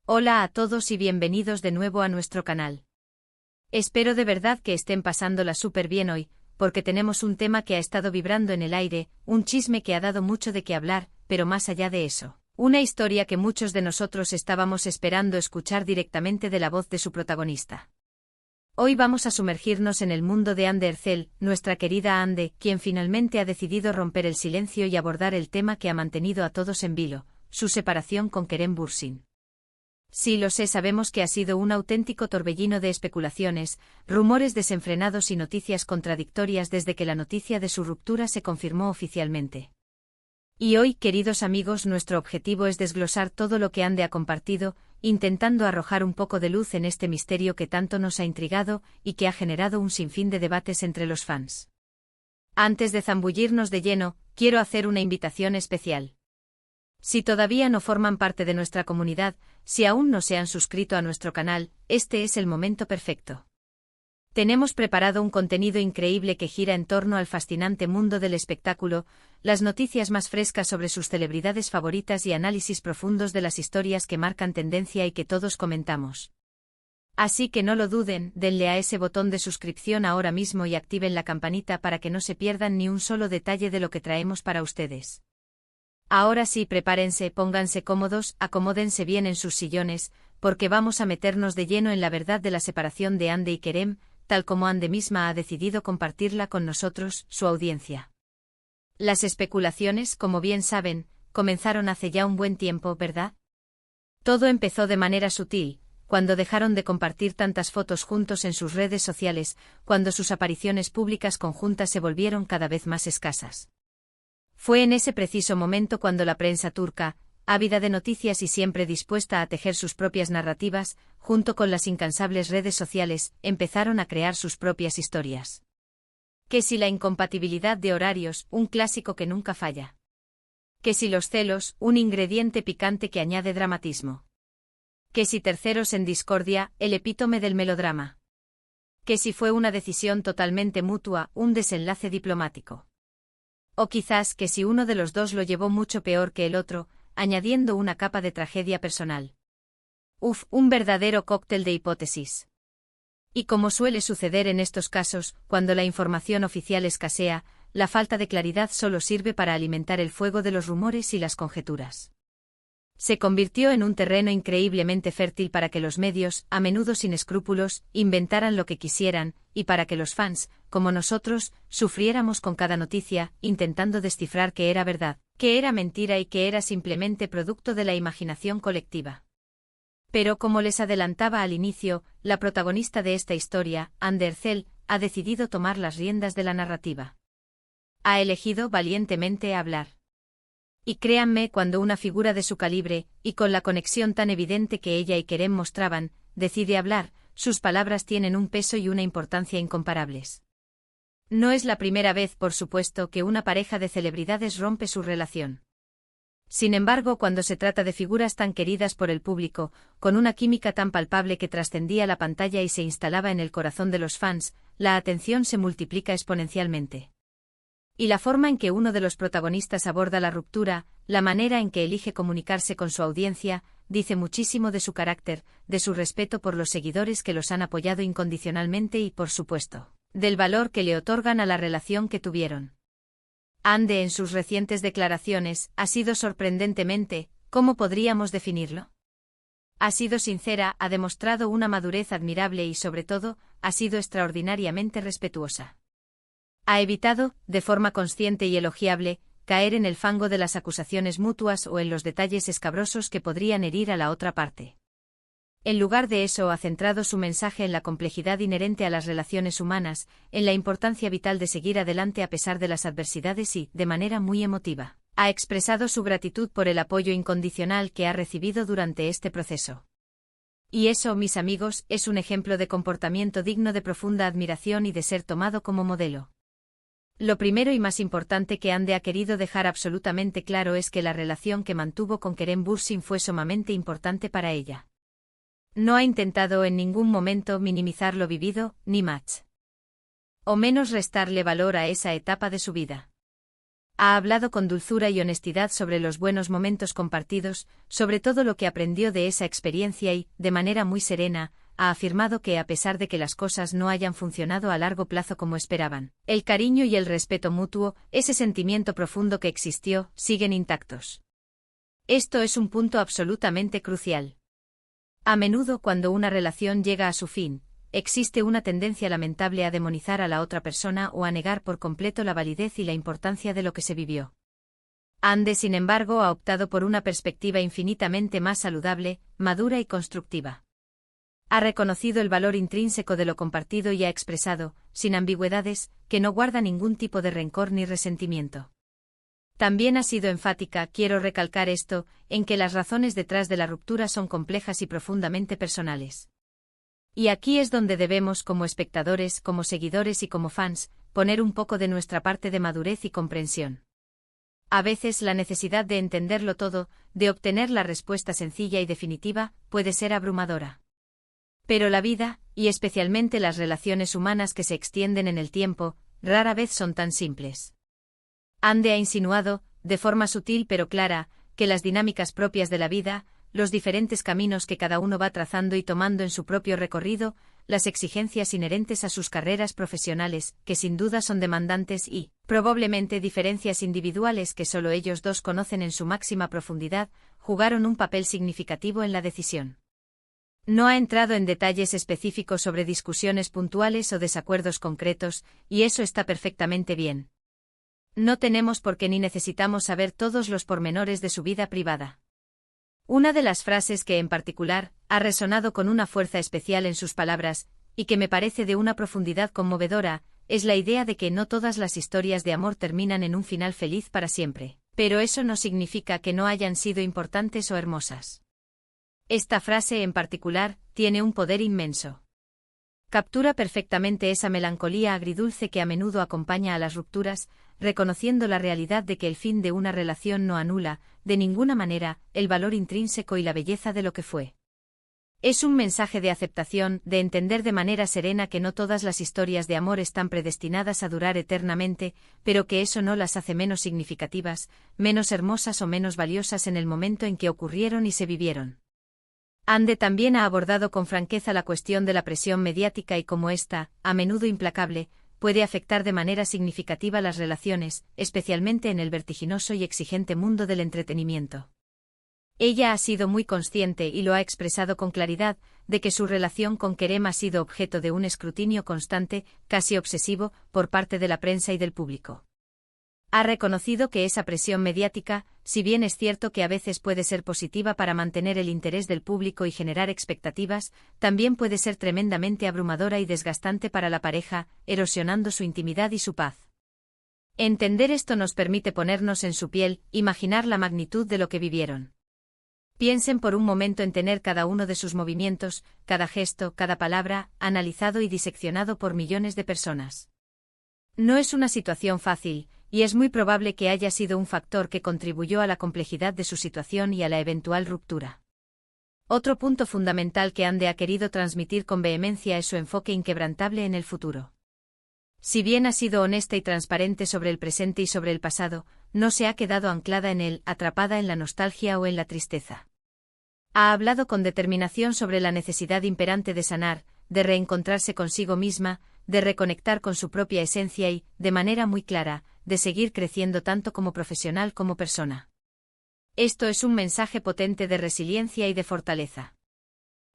Hola a todos y bienvenidos de nuevo a nuestro canal. Espero de verdad que estén pasándola súper bien hoy, porque tenemos un tema que ha estado vibrando en el aire, un chisme que ha dado mucho de qué hablar, pero más allá de eso, una historia que muchos de nosotros estábamos esperando escuchar directamente de la voz de su protagonista. Hoy vamos a sumergirnos en el mundo de Ande Ercel, nuestra querida Ande, quien finalmente ha decidido romper el silencio y abordar el tema que ha mantenido a todos en vilo, su separación con Kerem Bürsin. Sí lo sé, sabemos que ha sido un auténtico torbellino de especulaciones, rumores desenfrenados y noticias contradictorias desde que la noticia de su ruptura se confirmó oficialmente. Y hoy, queridos amigos, nuestro objetivo es desglosar todo lo que Ande ha compartido, intentando arrojar un poco de luz en este misterio que tanto nos ha intrigado y que ha generado un sinfín de debates entre los fans. Antes de zambullirnos de lleno, quiero hacer una invitación especial. Si todavía no forman parte de nuestra comunidad, si aún no se han suscrito a nuestro canal, este es el momento perfecto. Tenemos preparado un contenido increíble que gira en torno al fascinante mundo del espectáculo, las noticias más frescas sobre sus celebridades favoritas y análisis profundos de las historias que marcan tendencia y que todos comentamos. Así que no lo duden, denle a ese botón de suscripción ahora mismo y activen la campanita para que no se pierdan ni un solo detalle de lo que traemos para ustedes. Ahora sí, prepárense, pónganse cómodos, acomódense bien en sus sillones, porque vamos a meternos de lleno en la verdad de la separación de Ande y Kerem, tal como Ande misma ha decidido compartirla con nosotros, su audiencia. Las especulaciones, como bien saben, comenzaron hace ya un buen tiempo, ¿verdad? Todo empezó de manera sutil, cuando dejaron de compartir tantas fotos juntos en sus redes sociales, cuando sus apariciones públicas conjuntas se volvieron cada vez más escasas. Fue en ese preciso momento cuando la prensa turca, ávida de noticias y siempre dispuesta a tejer sus propias narrativas, junto con las incansables redes sociales, empezaron a crear sus propias historias. Que si la incompatibilidad de horarios, un clásico que nunca falla. Que si los celos, un ingrediente picante que añade dramatismo. Que si terceros en discordia, el epítome del melodrama. Que si fue una decisión totalmente mutua, un desenlace diplomático. O quizás que si uno de los dos lo llevó mucho peor que el otro, añadiendo una capa de tragedia personal. Un verdadero cóctel de hipótesis. Y como suele suceder en estos casos, cuando la información oficial escasea, la falta de claridad solo sirve para alimentar el fuego de los rumores y las conjeturas. Se convirtió en un terreno increíblemente fértil para que los medios, a menudo sin escrúpulos, inventaran lo que quisieran, y para que los fans, como nosotros, sufriéramos con cada noticia, intentando descifrar qué era verdad, qué era mentira y qué era simplemente producto de la imaginación colectiva. Pero como les adelantaba al inicio, la protagonista de esta historia, Ande Ercel, ha decidido tomar las riendas de la narrativa. Ha elegido valientemente hablar. Y créanme, cuando una figura de su calibre, y con la conexión tan evidente que ella y Kerem mostraban, decide hablar, sus palabras tienen un peso y una importancia incomparables. No es la primera vez, por supuesto, que una pareja de celebridades rompe su relación. Sin embargo, cuando se trata de figuras tan queridas por el público, con una química tan palpable que trascendía la pantalla y se instalaba en el corazón de los fans, la atención se multiplica exponencialmente. Y la forma en que uno de los protagonistas aborda la ruptura, la manera en que elige comunicarse con su audiencia, dice muchísimo de su carácter, de su respeto por los seguidores que los han apoyado incondicionalmente y, por supuesto, del valor que le otorgan a la relación que tuvieron. Ande, en sus recientes declaraciones, ha sido sorprendentemente, ¿cómo podríamos definirlo? Ha sido sincera, ha demostrado una madurez admirable y, sobre todo, ha sido extraordinariamente respetuosa. Ha evitado, de forma consciente y elogiable, caer en el fango de las acusaciones mutuas o en los detalles escabrosos que podrían herir a la otra parte. En lugar de eso, ha centrado su mensaje en la complejidad inherente a las relaciones humanas, en la importancia vital de seguir adelante a pesar de las adversidades y, de manera muy emotiva, ha expresado su gratitud por el apoyo incondicional que ha recibido durante este proceso. Y eso, mis amigos, es un ejemplo de comportamiento digno de profunda admiración y de ser tomado como modelo. Lo primero y más importante que Ande ha querido dejar absolutamente claro es que la relación que mantuvo con Kerem Bürsin fue sumamente importante para ella. No ha intentado en ningún momento minimizar lo vivido, ni más o menos restarle valor a esa etapa de su vida. Ha hablado con dulzura y honestidad sobre los buenos momentos compartidos, sobre todo lo que aprendió de esa experiencia y, de manera muy serena, ha afirmado que a pesar de que las cosas no hayan funcionado a largo plazo como esperaban, el cariño y el respeto mutuo, ese sentimiento profundo que existió, siguen intactos. Esto es un punto absolutamente crucial. A menudo cuando una relación llega a su fin, existe una tendencia lamentable a demonizar a la otra persona o a negar por completo la validez y la importancia de lo que se vivió. Ande, sin embargo, ha optado por una perspectiva infinitamente más saludable, madura y constructiva. Ha reconocido el valor intrínseco de lo compartido y ha expresado, sin ambigüedades, que no guarda ningún tipo de rencor ni resentimiento. También ha sido enfática, quiero recalcar esto, en que las razones detrás de la ruptura son complejas y profundamente personales. Y aquí es donde debemos, como espectadores, como seguidores y como fans, poner un poco de nuestra parte de madurez y comprensión. A veces la necesidad de entenderlo todo, de obtener la respuesta sencilla y definitiva, puede ser abrumadora. Pero la vida, y especialmente las relaciones humanas que se extienden en el tiempo, rara vez son tan simples. Ande ha insinuado, de forma sutil pero clara, que las dinámicas propias de la vida, los diferentes caminos que cada uno va trazando y tomando en su propio recorrido, las exigencias inherentes a sus carreras profesionales, que sin duda son demandantes y, probablemente diferencias individuales que solo ellos dos conocen en su máxima profundidad, jugaron un papel significativo en la decisión. No ha entrado en detalles específicos sobre discusiones puntuales o desacuerdos concretos, y eso está perfectamente bien. No tenemos por qué ni necesitamos saber todos los pormenores de su vida privada. Una de las frases que en particular ha resonado con una fuerza especial en sus palabras, y que me parece de una profundidad conmovedora, es la idea de que no todas las historias de amor terminan en un final feliz para siempre, pero eso no significa que no hayan sido importantes o hermosas. Esta frase en particular tiene un poder inmenso. Captura perfectamente esa melancolía agridulce que a menudo acompaña a las rupturas, reconociendo la realidad de que el fin de una relación no anula, de ninguna manera, el valor intrínseco y la belleza de lo que fue. Es un mensaje de aceptación, de entender de manera serena que no todas las historias de amor están predestinadas a durar eternamente, pero que eso no las hace menos significativas, menos hermosas o menos valiosas en el momento en que ocurrieron y se vivieron. Ande también ha abordado con franqueza la cuestión de la presión mediática y cómo ésta, a menudo implacable, puede afectar de manera significativa las relaciones, especialmente en el vertiginoso y exigente mundo del entretenimiento. Ella ha sido muy consciente y lo ha expresado con claridad, de que su relación con Kerem ha sido objeto de un escrutinio constante, casi obsesivo, por parte de la prensa y del público. Ha reconocido que esa presión mediática, si bien es cierto que a veces puede ser positiva para mantener el interés del público y generar expectativas, también puede ser tremendamente abrumadora y desgastante para la pareja, erosionando su intimidad y su paz. Entender esto nos permite ponernos en su piel, imaginar la magnitud de lo que vivieron. Piensen por un momento en tener cada uno de sus movimientos, cada gesto, cada palabra, analizado y diseccionado por millones de personas. No es una situación fácil, y es muy probable que haya sido un factor que contribuyó a la complejidad de su situación y a la eventual ruptura. Otro punto fundamental que Ande ha querido transmitir con vehemencia es su enfoque inquebrantable en el futuro. Si bien ha sido honesta y transparente sobre el presente y sobre el pasado, no se ha quedado anclada en él, atrapada en la nostalgia o en la tristeza. Ha hablado con determinación sobre la necesidad imperante de sanar, de reencontrarse consigo misma, de reconectar con su propia esencia y, de manera muy clara, de seguir creciendo tanto como profesional como persona. Esto es un mensaje potente de resiliencia y de fortaleza.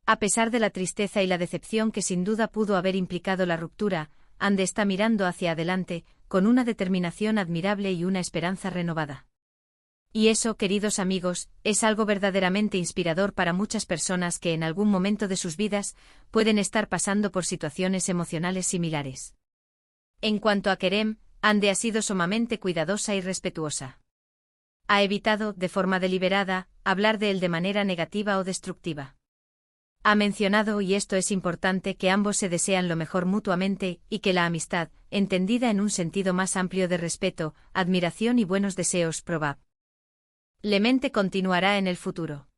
A pesar de la tristeza y la decepción que sin duda pudo haber implicado la ruptura, Ande está mirando hacia adelante, con una determinación admirable y una esperanza renovada. Y eso, queridos amigos, es algo verdaderamente inspirador para muchas personas que en algún momento de sus vidas pueden estar pasando por situaciones emocionales similares. En cuanto a Kerem, Ande ha sido sumamente cuidadosa y respetuosa. Ha evitado, de forma deliberada, hablar de él de manera negativa o destructiva. Ha mencionado, y esto es importante, que ambos se desean lo mejor mutuamente, y que la amistad, entendida en un sentido más amplio de respeto, admiración y buenos deseos, probablemente continuará en el futuro.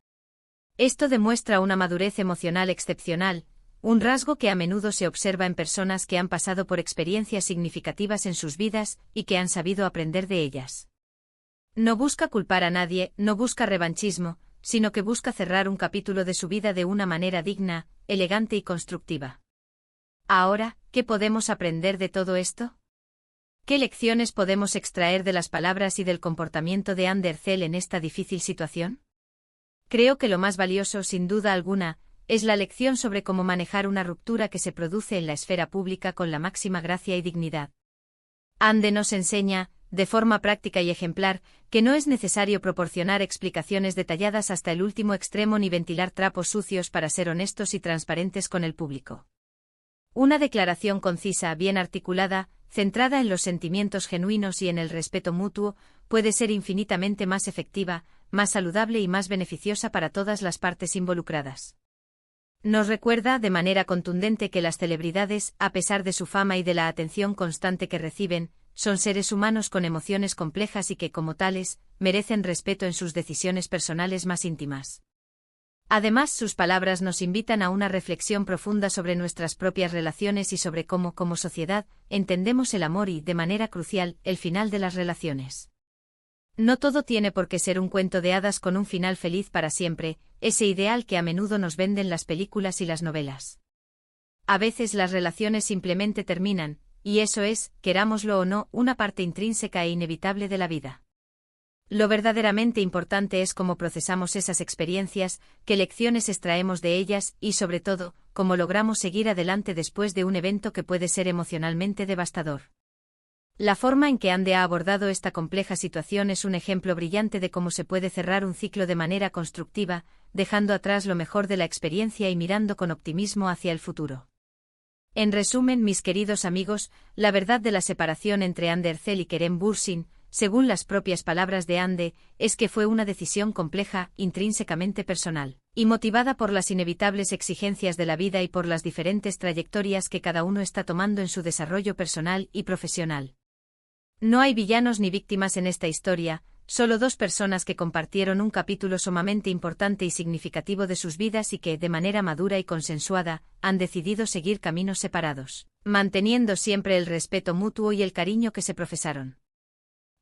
Esto demuestra una madurez emocional excepcional, un rasgo que a menudo se observa en personas que han pasado por experiencias significativas en sus vidas y que han sabido aprender de ellas. No busca culpar a nadie, no busca revanchismo, sino que busca cerrar un capítulo de su vida de una manera digna, elegante y constructiva. Ahora, ¿qué podemos aprender de todo esto? ¿Qué lecciones podemos extraer de las palabras y del comportamiento de Ander Zell en esta difícil situación? Creo que lo más valioso, sin duda alguna, es la lección sobre cómo manejar una ruptura que se produce en la esfera pública con la máxima gracia y dignidad. Ande nos enseña, de forma práctica y ejemplar, que no es necesario proporcionar explicaciones detalladas hasta el último extremo ni ventilar trapos sucios para ser honestos y transparentes con el público. Una declaración concisa, bien articulada, centrada en los sentimientos genuinos y en el respeto mutuo, puede ser infinitamente más efectiva, más saludable y más beneficiosa para todas las partes involucradas. Nos recuerda de manera contundente que las celebridades, a pesar de su fama y de la atención constante que reciben, son seres humanos con emociones complejas y que, como tales, merecen respeto en sus decisiones personales más íntimas. Además, sus palabras nos invitan a una reflexión profunda sobre nuestras propias relaciones y sobre cómo, como sociedad, entendemos el amor y, de manera crucial, el final de las relaciones. No todo tiene por qué ser un cuento de hadas con un final feliz para siempre, ese ideal que a menudo nos venden las películas y las novelas. A veces las relaciones simplemente terminan, y eso es, querámoslo o no, una parte intrínseca e inevitable de la vida. Lo verdaderamente importante es cómo procesamos esas experiencias, qué lecciones extraemos de ellas y, sobre todo, cómo logramos seguir adelante después de un evento que puede ser emocionalmente devastador. La forma en que Ande ha abordado esta compleja situación es un ejemplo brillante de cómo se puede cerrar un ciclo de manera constructiva, dejando atrás lo mejor de la experiencia y mirando con optimismo hacia el futuro. En resumen, mis queridos amigos, la verdad de la separación entre Ander Zell y Kerem Bürsin, según las propias palabras de Ande, es que fue una decisión compleja, intrínsecamente personal, y motivada por las inevitables exigencias de la vida y por las diferentes trayectorias que cada uno está tomando en su desarrollo personal y profesional. No hay villanos ni víctimas en esta historia, solo dos personas que compartieron un capítulo sumamente importante y significativo de sus vidas y que, de manera madura y consensuada, han decidido seguir caminos separados, manteniendo siempre el respeto mutuo y el cariño que se profesaron.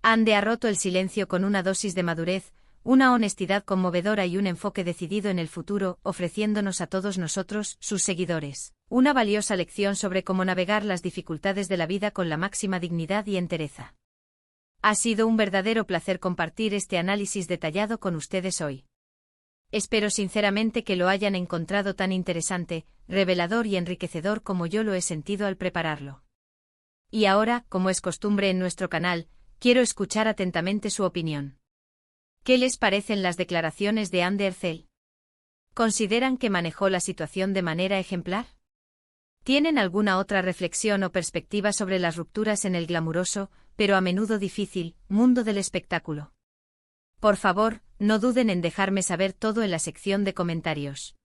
Ande ha roto el silencio con una dosis de madurez, una honestidad conmovedora y un enfoque decidido en el futuro, ofreciéndonos a todos nosotros, sus seguidores, una valiosa lección sobre cómo navegar las dificultades de la vida con la máxima dignidad y entereza. Ha sido un verdadero placer compartir este análisis detallado con ustedes hoy. Espero sinceramente que lo hayan encontrado tan interesante, revelador y enriquecedor como yo lo he sentido al prepararlo. Y ahora, como es costumbre en nuestro canal, quiero escuchar atentamente su opinión. ¿Qué les parecen las declaraciones de Ander Zell? ¿Consideran que manejó la situación de manera ejemplar? ¿Tienen alguna otra reflexión o perspectiva sobre las rupturas en el glamuroso, pero a menudo difícil, mundo del espectáculo? Por favor, no duden en dejarme saber todo en la sección de comentarios.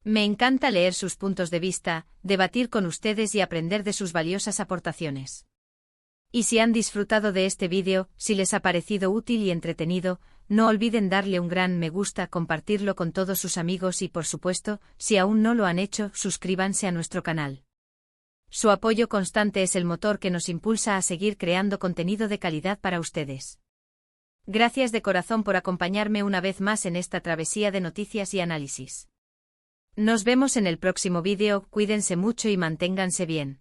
Me encanta leer sus puntos de vista, debatir con ustedes y aprender de sus valiosas aportaciones. Y si han disfrutado de este vídeo, si les ha parecido útil y entretenido, no olviden darle un gran me gusta, compartirlo con todos sus amigos y, por supuesto, si aún no lo han hecho, suscríbanse a nuestro canal. Su apoyo constante es el motor que nos impulsa a seguir creando contenido de calidad para ustedes. Gracias de corazón por acompañarme una vez más en esta travesía de noticias y análisis. Nos vemos en el próximo vídeo, cuídense mucho y manténganse bien.